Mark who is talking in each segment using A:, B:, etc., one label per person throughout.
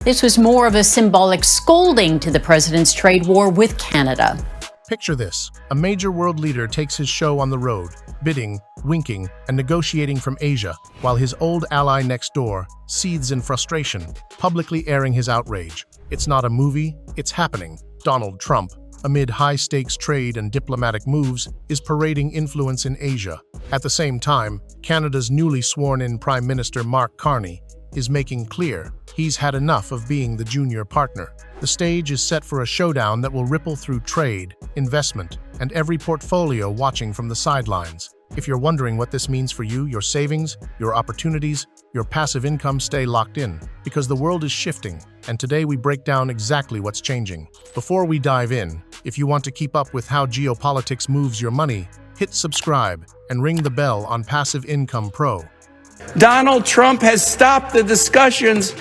A: This was more of a symbolic scolding to the president's trade war with Canada.
B: Picture this. A major world leader takes his show on the road, bidding, winking, and negotiating from Asia, while his old ally next door seethes in frustration, publicly airing his outrage. It's not a movie, it's happening. Donald Trump, amid high-stakes trade and diplomatic moves, is parading influence in Asia. At the same time, Canada's newly sworn-in Prime Minister Mark Carney is making clear he's had enough of being the junior partner. The stage is set for a showdown that will ripple through trade, investment, and every portfolio watching from the sidelines. If you're wondering what this means for you, your savings, your opportunities, your passive income, stay locked in, because the world is shifting, and today we break down exactly what's changing. Before we dive in, if you want to keep up with how geopolitics moves your money, hit subscribe and ring the bell on Passive Income Pro.
C: Donald Trump has stopped the discussions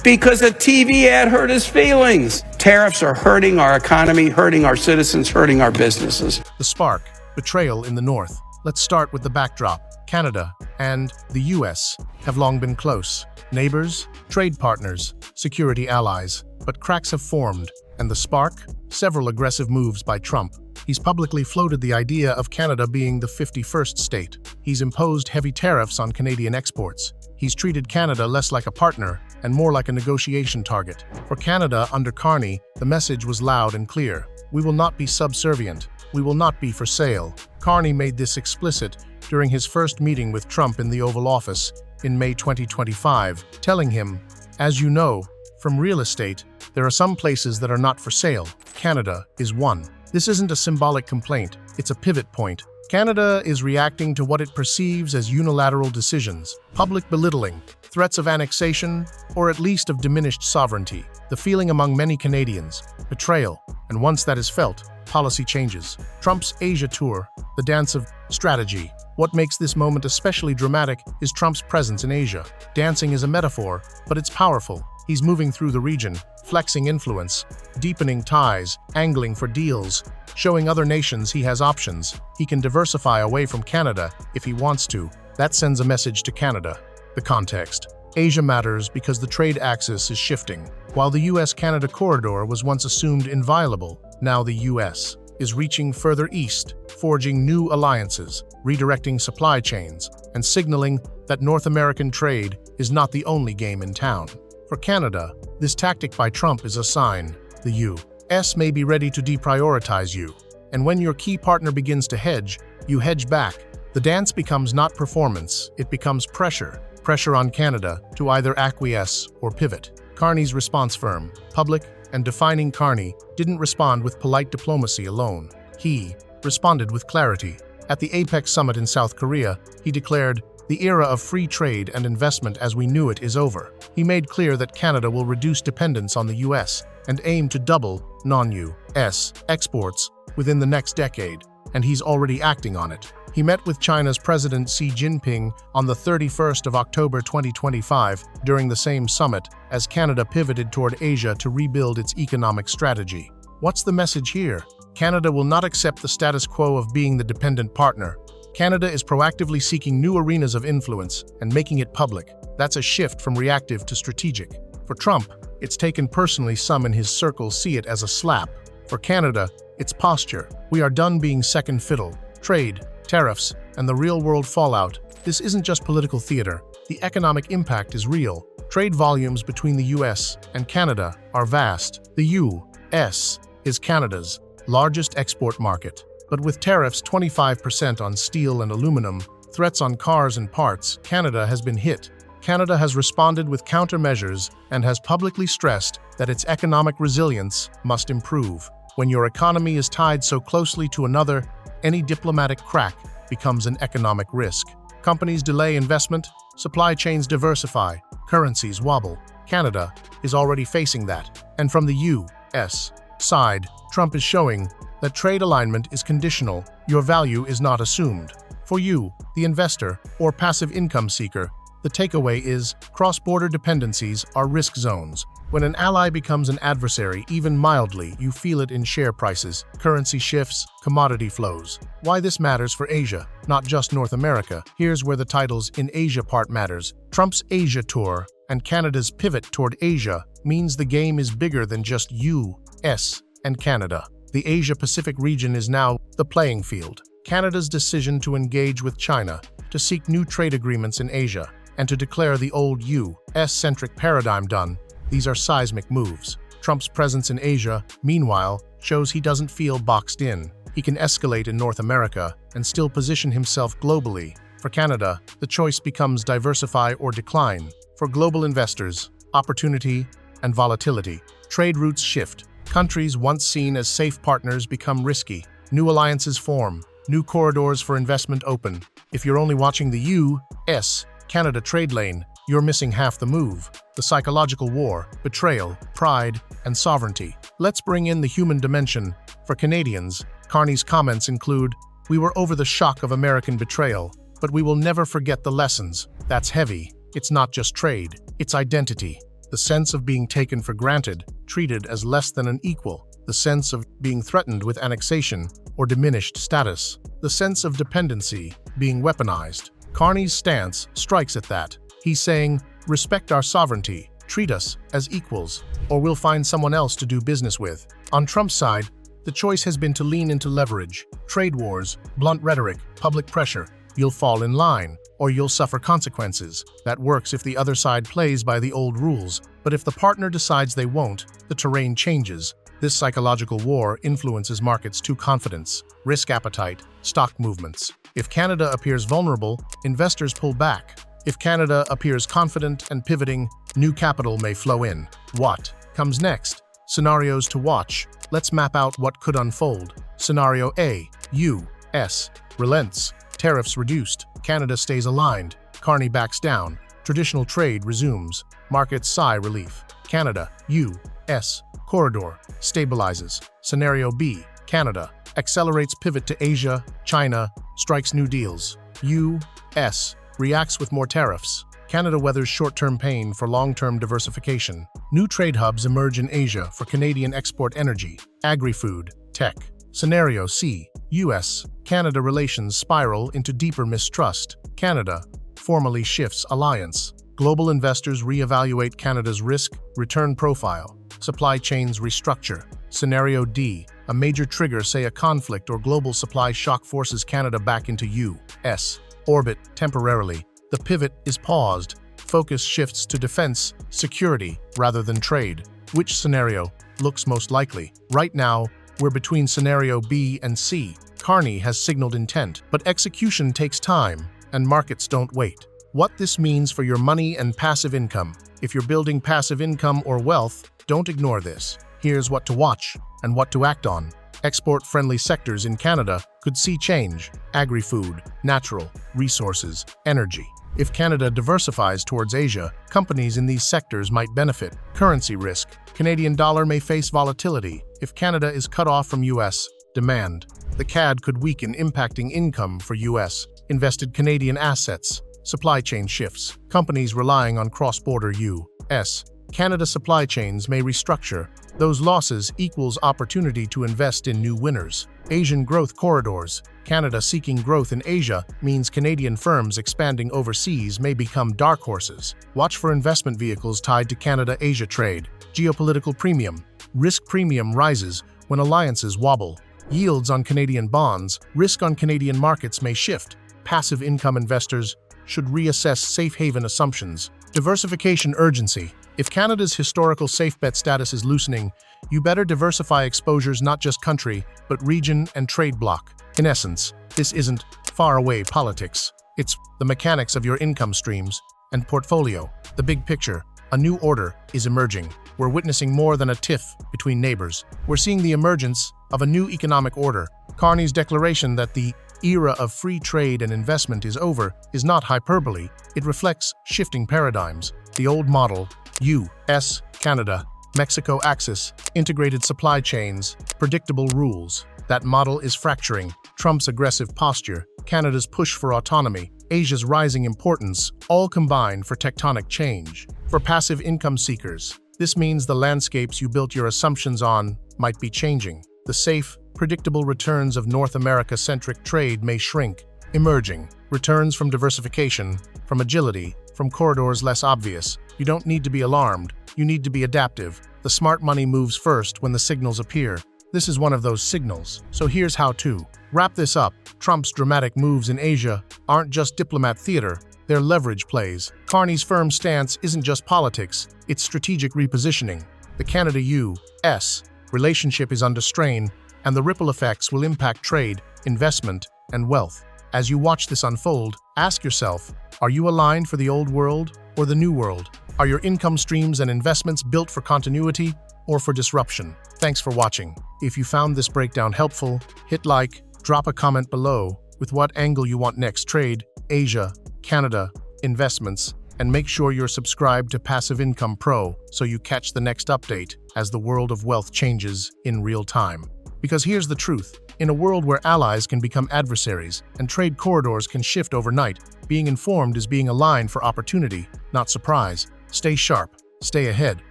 C: because a TV ad hurt his feelings. Tariffs are hurting our economy, hurting our citizens, hurting our businesses.
B: The spark, betrayal in the North. Let's start with the backdrop. Canada and the US have long been close. Neighbors, trade partners, security allies. But cracks have formed, and the spark? Several aggressive moves by Trump. He's publicly floated the idea of Canada being the 51st state. He's imposed heavy tariffs on Canadian exports. He's treated Canada less like a partner and more like a negotiation target. For Canada, under Carney, the message was loud and clear. We will not be subservient. We will not be for sale. Carney made this explicit during his first meeting with Trump in the Oval Office in May 2025, telling him, "As you know, from real estate, there are some places that are not for sale. Canada is one." This isn't a symbolic complaint, it's a pivot point. Canada is reacting to what it perceives as unilateral decisions, public belittling, threats of annexation, or at least of diminished sovereignty. The feeling among many Canadians, betrayal, and once that is felt, policy changes. Trump's Asia tour, the dance of strategy. What makes this moment especially dramatic is Trump's presence in Asia. Dancing is a metaphor, but it's powerful. He's moving through the region, flexing influence, deepening ties, angling for deals, showing other nations he has options. He can diversify away from Canada if he wants to. That sends a message to Canada. The context. Asia matters because the trade axis is shifting. While the US-Canada corridor was once assumed inviolable, now the US is reaching further east, forging new alliances, redirecting supply chains, and signaling that North American trade is not the only game in town. For Canada, this tactic by Trump is a sign. The U.S. may be ready to deprioritize you. And when your key partner begins to hedge, you hedge back. The dance becomes not performance, it becomes pressure. Pressure on Canada to either acquiesce or pivot. Carney's response firm, public, and defining. Carney didn't respond with polite diplomacy alone. He responded with clarity. At the APEC summit in South Korea, he declared, "The era of free trade and investment as we knew it is over." He made clear that Canada will reduce dependence on the US and aim to double non-US exports within the next decade, and he's already acting on it. He met with China's President Xi Jinping on the 31st of October 2025 during the same summit as Canada pivoted toward Asia to rebuild its economic strategy. What's the message here? Canada will not accept the status quo of being the dependent partner. Canada is proactively seeking new arenas of influence and making it public. That's a shift from reactive to strategic. For Trump, it's taken personally. Some in his circle see it as a slap. For Canada, it's posture. We are done being second fiddle. Trade, tariffs, and the real-world fallout. This isn't just political theater. The economic impact is real. Trade volumes between the US and Canada are vast. The US is Canada's largest export market. But with tariffs 25% on steel and aluminum, threats on cars and parts, Canada has been hit. Canada has responded with countermeasures and has publicly stressed that its economic resilience must improve. When your economy is tied so closely to another, any diplomatic crack becomes an economic risk. Companies delay investment, supply chains diversify, currencies wobble. Canada is already facing that. And from the US side, Trump is showing that trade alignment is conditional. Your value is not assumed. For you, the investor or passive income seeker, the takeaway is cross-border dependencies are risk zones. When an ally becomes an adversary, even mildly, you feel it in share prices, currency shifts, commodity flows. Why this matters for Asia, not just North America. Here's where the titles in Asia part matters. Trump's Asia tour, and Canada's pivot toward Asia means the game is bigger than just US and Canada. The Asia-Pacific region is now the playing field. Canada's decision to engage with China, to seek new trade agreements in Asia, and to declare the old US-centric paradigm done, these are seismic moves. Trump's presence in Asia, meanwhile, shows he doesn't feel boxed in. He can escalate in North America and still position himself globally. For Canada, the choice becomes diversify or decline. For global investors, opportunity and volatility. Trade routes shift. Countries once seen as safe partners become risky. New alliances form. New corridors for investment open. If you're only watching the US-Canada trade lane, you're missing half the move. The psychological war, betrayal, pride, and sovereignty. Let's bring in the human dimension. For Canadians, Carney's comments include, "We were over the shock of American betrayal, but we will never forget the lessons." That's heavy. It's not just trade, it's identity. The sense of being taken for granted, treated as less than an equal. The sense of being threatened with annexation or diminished status. The sense of dependency, being weaponized. Carney's stance strikes at that. He's saying, respect our sovereignty, treat us as equals, or we'll find someone else to do business with. On Trump's side, the choice has been to lean into leverage, trade wars, blunt rhetoric, public pressure. You'll fall in line, or you'll suffer consequences. That works if the other side plays by the old rules, but if the partner decides they won't, the terrain changes. This psychological war influences markets to confidence, risk appetite, stock movements. If Canada appears vulnerable, investors pull back. If Canada appears confident and pivoting, new capital may flow in. What comes next? Scenarios to watch. Let's map out what could unfold. Scenario A. US relents. Tariffs reduced. Canada stays aligned. Carney backs down. Traditional trade resumes. Markets sigh relief. Canada, US corridor stabilizes. Scenario B. Canada accelerates pivot to Asia. China strikes new deals. US reacts with more tariffs. Canada weathers short-term pain for long-term diversification. New trade hubs emerge in Asia for Canadian export energy, agri-food, tech. Scenario C. US-Canada relations spiral into deeper mistrust. Canada formally shifts alliance. Global investors reevaluate Canada's risk-return profile. Supply chains restructure. Scenario D. A major trigger, say a conflict or global supply shock, forces Canada back into US orbit temporarily. The pivot is paused. Focus shifts to defense, security, rather than trade. Which scenario looks most likely? Right now, we're between scenario B and C. Carney has signaled intent, but execution takes time, and markets don't wait. What this means for your money and passive income. If you're building passive income or wealth, don't ignore this. Here's what to watch and what to act on. Export-friendly sectors in Canada could see change. Agri-food, natural resources, energy. If Canada diversifies towards Asia, companies in these sectors might benefit. Currency risk. Canadian dollar may face volatility if Canada is cut off from US demand. The CAD could weaken, impacting income for US invested Canadian assets. Supply chain shifts. Companies relying on cross-border US Canada supply chains may restructure. Those losses equals opportunity to invest in new winners. Asian growth corridors. Canada seeking growth in Asia means Canadian firms expanding overseas may become dark horses. Watch for investment vehicles tied to Canada-Asia trade. Geopolitical premium. Risk premium rises when alliances wobble. Yields on Canadian bonds. Risk on Canadian markets may shift. Passive income investors should reassess safe haven assumptions. Diversification urgency. If Canada's historical safe bet status is loosening, you better diversify exposures, not just country, but region and trade bloc. In essence, this isn't faraway politics. It's the mechanics of your income streams and portfolio. The big picture, a new order is emerging. We're witnessing more than a tiff between neighbors. We're seeing the emergence of a new economic order. Carney's declaration that the era of free trade and investment is over is not hyperbole. It reflects shifting paradigms. The old model, US, Canada, Mexico axis, integrated supply chains, predictable rules. That model is fracturing. Trump's aggressive posture, Canada's push for autonomy, Asia's rising importance, all combine for tectonic change. For passive income seekers, this means the landscapes you built your assumptions on might be changing. The safe, predictable returns of North America-centric trade may shrink, emerging. Returns from diversification, from agility, from corridors less obvious. You don't need to be alarmed. You need to be adaptive. The smart money moves first when the signals appear. This is one of those signals. So here's how to wrap this up. Trump's dramatic moves in Asia aren't just diplomat theater, they're leverage plays. Carney's firm stance isn't just politics, it's strategic repositioning. The Canada-US relationship is under strain, and the ripple effects will impact trade, investment, and wealth. As you watch this unfold, ask yourself, are you aligned for the old world or the new world? Are your income streams and investments built for continuity or for disruption? Thanks for watching. If you found this breakdown helpful, hit like, drop a comment below with what angle you want next: trade, Asia, Canada, investments, and make sure you're subscribed to Passive Income Pro so you catch the next update as the world of wealth changes in real time. Because here's the truth. In a world where allies can become adversaries and trade corridors can shift overnight, being informed is being aligned for opportunity, not surprise. Stay sharp, stay ahead.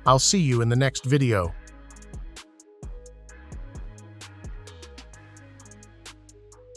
B: I'll see you in the next video.